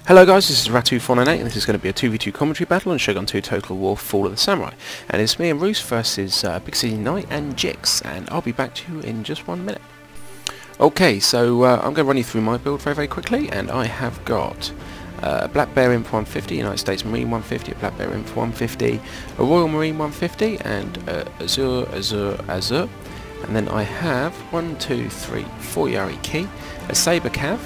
Hello guys, this is Rattue 498 and this is going to be a 2v2 commentary battle on Shogun 2 Total War Fall of the Samurai. And it's me and Roos versus Big City Knight and Jix, and I'll be back to you in just 1 minute. Okay, so I'm going to run you through my build very quickly, and I have got a Black Bear Imp 150, United States Marine 150, a Black Bear Imp 150, a Royal Marine 150, and Azure. And then I have 1, 2, 3, 4 Yari Ki, a Saber Cav,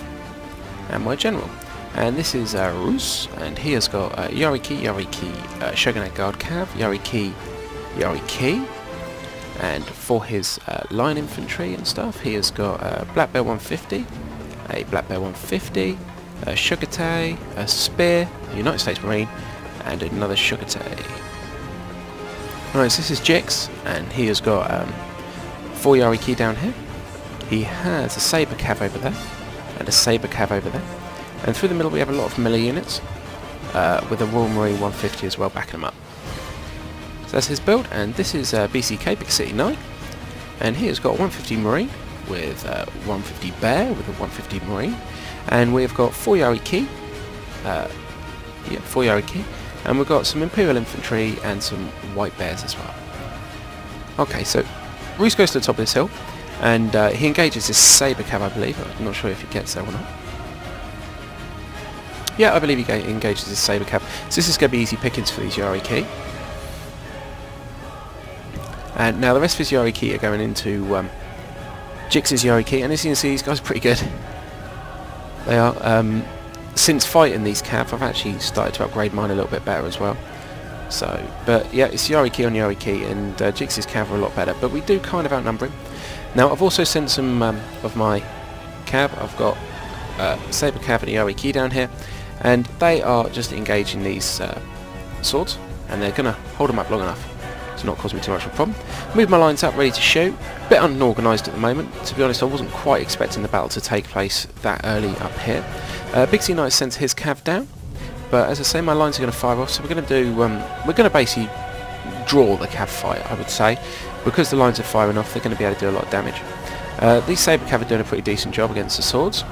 and my General. And this is Roos, and he has got Yari Ki, Shogunate Guard Cav, Yari Ki, and for his line infantry and stuff, he has got Black Bear 150, a Black Bear 150, a Shugate, a Spear, a United States Marine, and another Shugate. Right, so this is Jix, and he has got 4 Yari Ki down here. He has a Saber Cav over there, and a Saber Cav over there. And through the middle we have a lot of melee units, with a Royal Marine 150 as well backing them up. So that's his build, and this is BCK, Big City Knight, and he has got 150 Marine with 150 Bear with a 150 Marine, and we've got 4 Yari Ki, 4 Yari Ki, and we've got some Imperial Infantry and some White Bears as well. Okay, so Roos goes to the top of this hill, and he engages this Saber Cav, I believe. I'm not sure if he gets there or not. Yeah, I believe he engages his Saber Cav. So this is going to be easy pickings for these Yari Ki. And now the rest of his Yari Ki are going into Jix's Yari Ki, and as you can see, these guys are pretty good. They are. Since fighting these Cav, I've actually started to upgrade mine a little bit better as well. So, but yeah, it's Yari Ki on Yari Ki, and Jix's Cav are a lot better. But we do kind of outnumber him. Now, I've also sent some of my Cav. I've got Saber Cav and Yari Ki down here. And they are just engaging these swords, and they're going to hold them up long enough to not cause me too much of a problem. Move my lines up, ready to shoot. Bit unorganised at the moment. To be honest, I wasn't quite expecting the battle to take place that early up here. Big C Knight sends his Cav down, but as I say, my lines are going to fire off, so we're going to do. We're going to basically draw the Cav fight, I would say, because the lines are firing off. They're going to be able to do a lot of damage. These Saber Cav are doing a pretty decent job against the swords.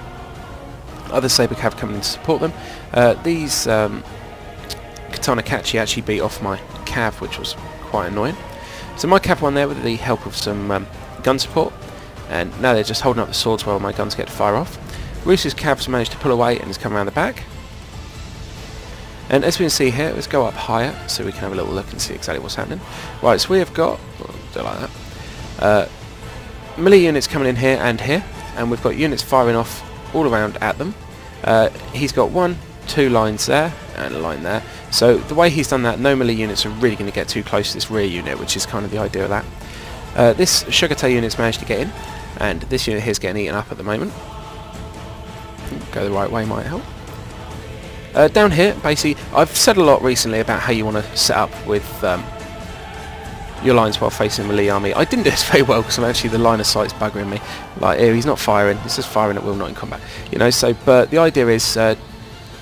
Other Saber Cav coming in to support them. These Katana Kachi actually beat off my Cav, which was quite annoying. So my Cav won there with the help of some gun support, and now they're just holding up the swords while my guns get to fire off. Roos's Cav's managed to pull away and has come around the back. And as we can see here, let's go up higher so we can have a little look and see exactly what's happening. Right, so we have got, do like that, melee units coming in here, and we've got units firing off all around at them. He's got 1, 2 lines there and a line there, so the way he's done that, no melee units are really going to get too close to this rear unit, which is kind of the idea of that. This Shugate unit's managed to get in, and this unit here is getting eaten up at the moment. Go the right way might help. Down here, basically, I've said a lot recently about how you want to set up with your lines while facing the melee army. I didn't do this very well because actually the line of sight's buggering me. Like here, he's not firing, he's just firing at will, not in combat. You know, so, but the idea is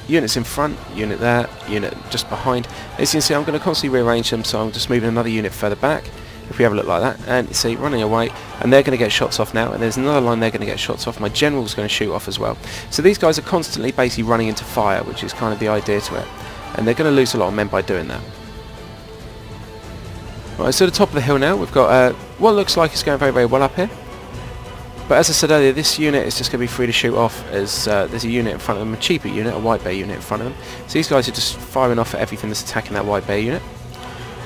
units in front, unit there, unit just behind. As you can see, I'm going to constantly rearrange them, so I'm just moving another unit further back. If we have a look like that, and you see, running away, and they're going to get shots off now, and there's another line they're going to get shots off. My General's going to shoot off as well. So these guys are constantly basically running into fire, which is kind of the idea to it. And they're going to lose a lot of men by doing that. Right, so at the top of the hill now, we've got what looks like it's going very well up here. But as I said earlier, this unit is just going to be free to shoot off, as there's a unit in front of them, a cheaper unit, a White Bear unit in front of them. So these guys are just firing off at everything that's attacking that White Bear unit.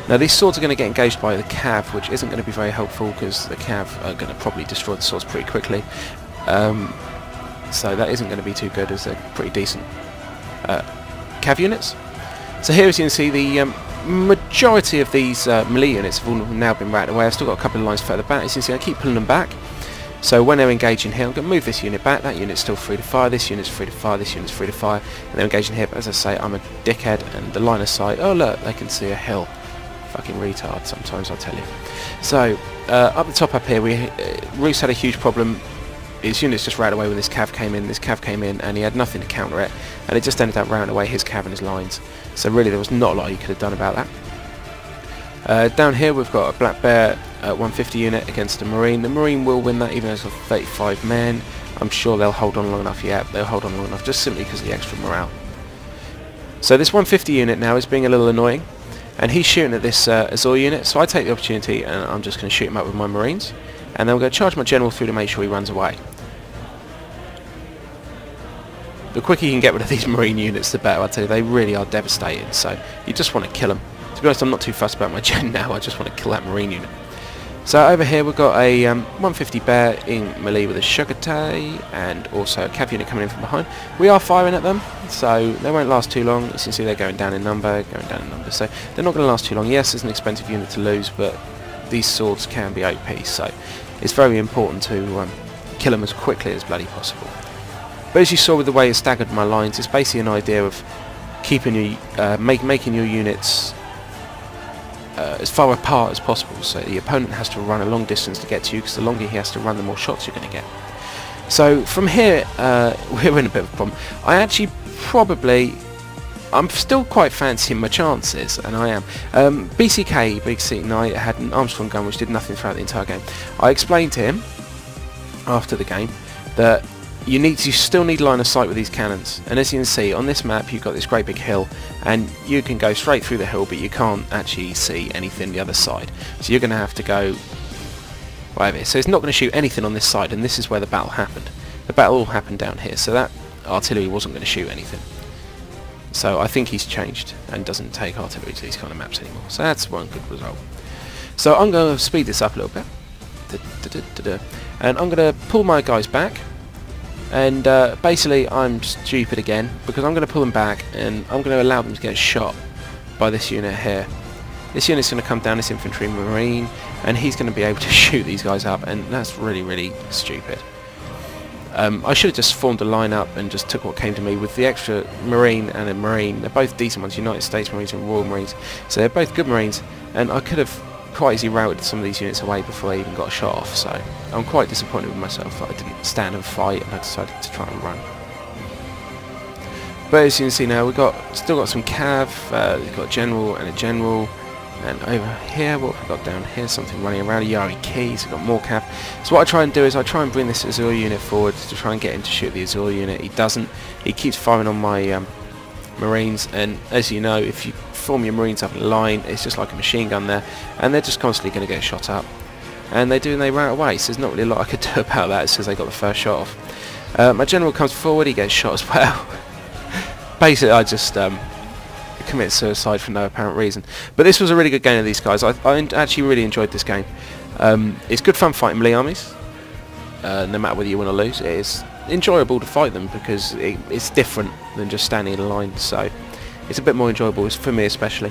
Now these swords are going to get engaged by the Cav, which isn't going to be very helpful because the Cav are going to probably destroy the swords pretty quickly. So that isn't going to be too good, as they're pretty decent Cav units. So here, as you can see, the majority of these melee units have all now been ratted away. I've still got a couple of lines further back. As you can see, I keep pulling them back. So when they're engaging here, I'm going to move this unit back. That unit's still free to fire. This unit's free to fire. This unit's free to fire. And they're engaging here. But as I say, I'm a dickhead, and the line of sight. Oh look, they can see a hill. Fucking retard. Sometimes I'll tell you. So up the top up here, Roos had a huge problem. His units just ran away when this Cav came in. This Cav came in, and he had nothing to counter it, and it just ended up rounding away his Cav and his lines. So really, there was not a lot he could have done about that. Down here, we've got a Black Bear 150 unit against a Marine. The Marine will win that, even though it's got 35 men. I'm sure they'll hold on long enough. Yeah, they'll hold on long enough, just simply because of the extra morale. So this 150 unit now is being a little annoying, and he's shooting at this Azor unit, so I take the opportunity and I'm just going to shoot him up with my Marines, and then I'm going to charge my general through to make sure he runs away. The quicker you can get rid of these Marine units, the better. I tell you, they really are devastating, so you just want to kill them. To be honest, I'm not too fussed about my gen now, I just want to kill that Marine unit. So over here we've got a 150 bear in melee with a Shogun, and also a cav unit coming in from behind. We are firing at them, so they won't last too long. As you can see, they're going down in number, so they're not going to last too long. Yes, it's an expensive unit to lose, but these swords can be OP, so it's very important to kill them as quickly as bloody possible. But as you saw with the way I staggered my lines, it's basically an idea of keeping your making your units as far apart as possible, so the opponent has to run a long distance to get to you, because the longer he has to run, the more shots you're going to get. So from here, we're in a bit of a problem. I'm still quite fancying my chances, and I am. BCK, Big City Knight, had an Armstrong gun which did nothing throughout the entire game. I explained to him after the game that you still need line of sight with these cannons, and as you can see on this map you've got this great big hill, and you can go straight through the hill, but you can't actually see anything the other side, so you're going to have to go whatever. So it's not going to shoot anything on this side, and this is where the battle happened. The battle all happened down here, so that artillery wasn't going to shoot anything. So I think he's changed and doesn't take artillery to these kind of maps anymore, so that's one good result. So I'm going to speed this up a little bit, and I'm going to pull my guys back. And basically I'm stupid again, because I'm going to pull them back and I'm going to allow them to get shot by this unit here. This unit's going to come down, this infantry marine, and he's going to be able to shoot these guys up, and that's really, really stupid. I should have just formed a line up and just took what came to me with the extra marine and a marine. They're both decent ones, United States Marines and Royal Marines, so they're both good marines, and I could have quite easily routed some of these units away before they even got a shot off, so I'm quite disappointed with myself that I didn't stand and fight and I decided to try and run. But as you can see now, we've still got some cav, we've got a general and a general, and over here, what have we got down here? Something running around, a Yari keys, we've got more cav. So what I try and do is I try and bring this Azor unit forward to try and get him to shoot the Azor unit. He doesn't, he keeps firing on my Marines, and as you know, if you form your Marines up in a line, it's just like a machine gun there, and they're just constantly going to get shot up, and they rout away, so there's not really a lot I could do about that as soon as they got the first shot off. My general comes forward, he gets shot as well. Basically I just commit suicide for no apparent reason. But this was a really good game of these guys. I actually really enjoyed this game. It's good fun fighting melee armies, no matter whether you win or lose. It is enjoyable to fight them because it's different than just standing in a line, so it's a bit more enjoyable for me especially.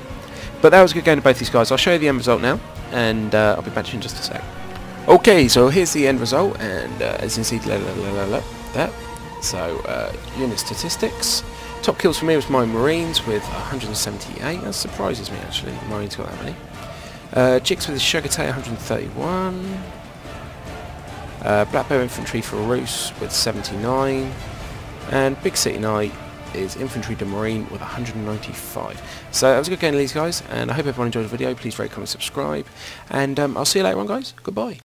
But that was a good game to both these guys. I'll show you the end result now, and I'll be back to you in just a sec. Okay, so here's the end result, and as you can see, there. So unit statistics. Top kills for me was my Marines with 178. That surprises me actually. Marines got that many. Jigs with his Shogun 131. Black Bear Infantry for Roos with 79, and Big City Knight is Infantry to Marine with 195. So that was a good game of these guys, and I hope everyone enjoyed the video. Please rate, comment, subscribe, and I'll see you later on, guys. Goodbye.